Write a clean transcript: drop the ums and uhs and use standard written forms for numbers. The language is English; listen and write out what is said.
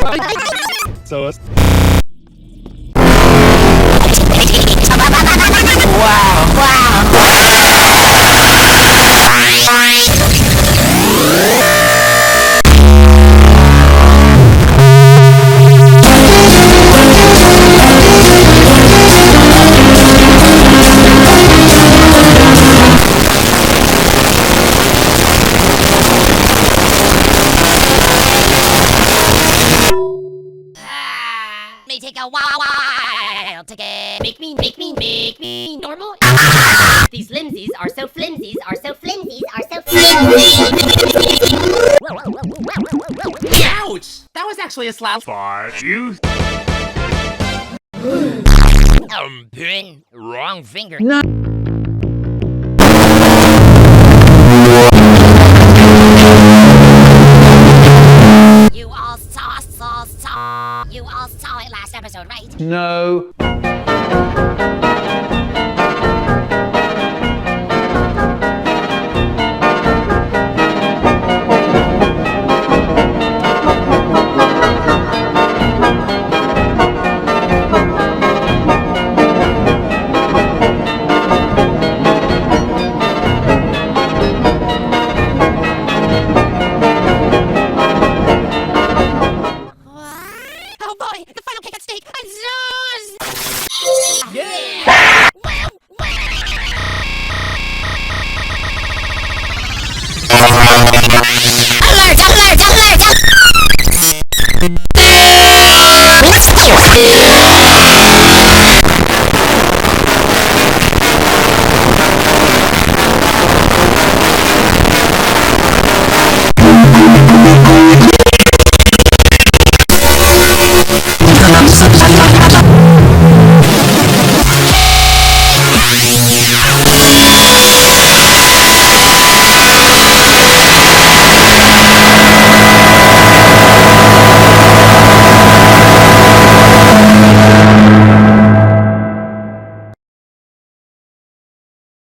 So may take a while to get. Make me normal. These limsies are so flimsies, are so flimsies, are so flimsies. Ouch! That was actually a slap. But you. Pin, wrong finger. No. You all saw. You all saw it last episode, right? No. Oh boy, the final cake at stake. I'm zoozed. Yeah! Alert!